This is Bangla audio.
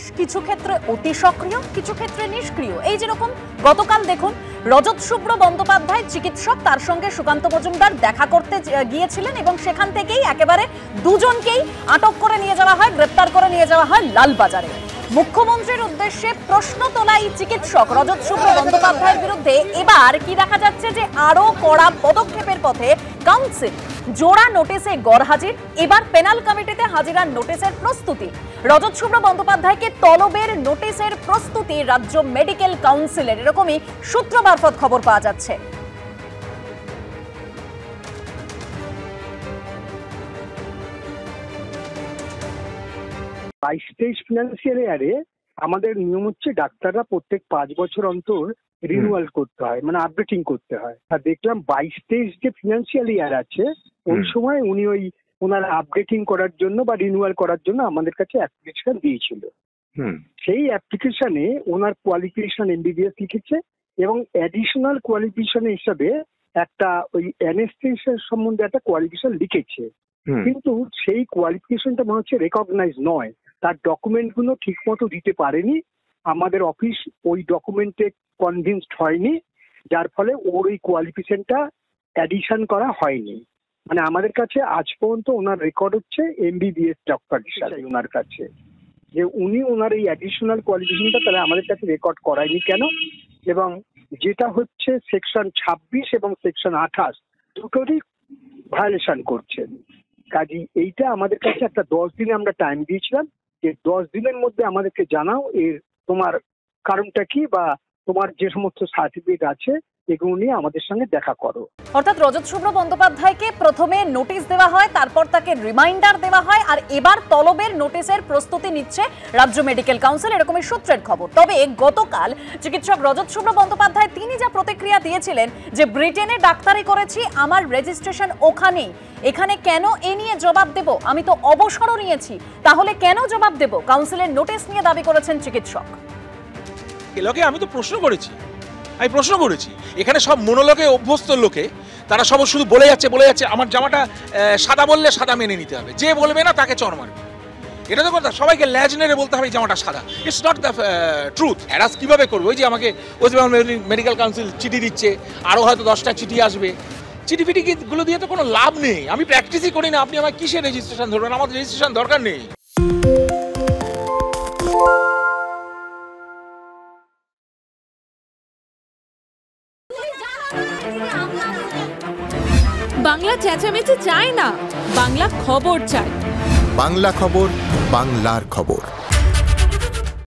পুলিশ কিছু ক্ষেত্রে অতি সক্রিয়, কিছু ক্ষেত্রে নিষ্ক্রিয়। এই যেরকম গতকাল দেখুন রজত শুভ্র বন্দ্যোপাধ্যায় চিকিৎসক, তার সঙ্গে সুকান্ত মজুমদার দেখা করতে গিয়েছিলেন এবং সেখান থেকেই একেবারে দুজনকেই আটক করে নিয়ে যাওয়া হয়, গ্রেপ্তার করে নিয়ে যাওয়া হয় লালবাজারে। মুখ্যমন্ত্রীর উদ্দেশ্যে প্রশ্ন তোলা এই চিকিৎসক রজত শুভ্র বন্দ্যোপাধ্যায়ের বিরুদ্ধে এবার কি দেখা যাচ্ছে যে আরো কড়া পদক্ষেপের পথে কাউন্সিল। জোড়া নোটিশে গড়হাজির, এবার পেনাল কমিটিতে হাজিরার নোটিশের প্রস্তুতি। রজত শুভ্র বন্দ্যোপাধ্যায়কে তলবের নোটিশের প্রস্তুতি রাজ্য মেডিকেল কাউন্সিলের, এরকমই সূত্র মারফত খবর পাওয়া যাচ্ছে। 22-23 ফিনান্সিয়াল ইয়ারে আমাদের নিয়ম হচ্ছে ডাক্তাররা প্রত্যেক 5 বছর অন্তর রিনিউয়াল করতে হয়, মানে আপডেটিং করতে হয়। আর দেখলাম 22-23 যে ফিনান্সিয়াল ইয়ার আছে ওই সময় উনি ওনার আপডেটিং করার জন্য বা রিনিউয়াল করার জন্য আমাদের কাছে অ্যাপ্লিকেশন দিয়েছিল। সেই অ্যাপ্লিকেশনে ওনার কোয়ালিফিকেশন এমবিবিএস লিখেছে এবং অ্যাডিশনাল কোয়ালিফিকেশন হিসাবে একটা ওই অ্যানেস্থেসিয়া সম্বন্ধে একটা কোয়ালিফিকেশন লিখেছে, কিন্তু সেই কোয়ালিফিকেশনটা মনে হচ্ছে রেকগনাইজ নয়। তার ডকুমেন্ট গুলো ঠিক মতো দিতে পারেনি, আমাদের অফিস ওই ডকুমেন্টে কনভিন্সড হয়নি, যার ফলে ওর ওই কোয়ালিফিকেশনটা অ্যাডিশন করা হয়নি। মানে আমাদের কাছে আজ পর্যন্ত ওনার রেকর্ড হচ্ছে এমবিবিএস ডক্টর হিসাবে ওনার কাছে, যে উনি ওনার এই অ্যাডিশনাল কোয়ালিফিকেশনটা তাহলে আমাদের কাছে রেকর্ড করায়নি কেন। এবং যেটা হচ্ছে সেকশন 26 এবং সেকশন 28 দুটোরই ভায়োলেশন করছেন। কাজী এইটা আমাদের কাছে একটা 10 দিনে আমরা টাইম দিয়েছিলাম যে 10 দিনের মধ্যে আমাদেরকে জানাও এর তোমার কারণটা কি বা তোমার যে সমস্ত সার্টিফিকেট আছে এগুলো নিয়ে আমাদের সঙ্গে দেখা করো। অর্থাৎ রজত শুভ্র বন্দ্যোপাধ্যায়কে প্রথমে নোটিশ দেওয়া হয়, তারপর তাকে রিমাইন্ডার দেওয়া হয়, আর এবার তলবের নোটিশের প্রস্তুতি নিচ্ছে রাজ্য মেডিকেল কাউন্সিল, এরকমই সূত্রের খবর। তবে গতকাল চিকিৎসক রজত শুভ্র বন্দ্যোপাধ্যায় তিনি যা প্রতিক্রিয়া দিয়েছিলেন যে ব্রিটেনে ডাক্তারি করেছি, আমার রেজিস্ট্রেশন ওখানেই, এখানে কেন এ নিয়ে জবাব দেব, আমি তো অবসরও নিয়েছি, তাহলে কেন জবাব দেব, কাউন্সিলের নোটিশ নিয়ে দাবি করেছেন চিকিৎসক। এলাকে আমি তো প্রশ্ন করেছি, এখানে সব মনোলগে অভ্যস্ত লোকে, তারা সব শুধু বলে যাচ্ছে আমার জামাটা সাদা বললে সাদা মেনে নিতে হবে, যে বলবে না তাকে চড় মারবে। এটা তো কথা, সবাইকে ল্যাজ নেড়ে বলতে হবে জামাটা সাদা। It's not the truth. Harass কিভাবে করবে? ওই যে আমাকে ওয়েস্ট বেঙ্গল মেডিকেল কাউন্সিল চিঠি দিচ্ছে, আরও হয়তো 10টা চিঠি আসবে। চিঠি ফিটিগুলো দিয়ে তো কোনো লাভ নেই, আমি প্র্যাকটিসই করি না, আপনি আমার কিসে রেজিস্ট্রেশন ধরবেন? আমাদের রেজিস্ট্রেশন দরকার নেই। বাংলা চেঁচামেচি চায় না, বাংলা খবর চাই। বাংলা খবর, বাংলার খবর।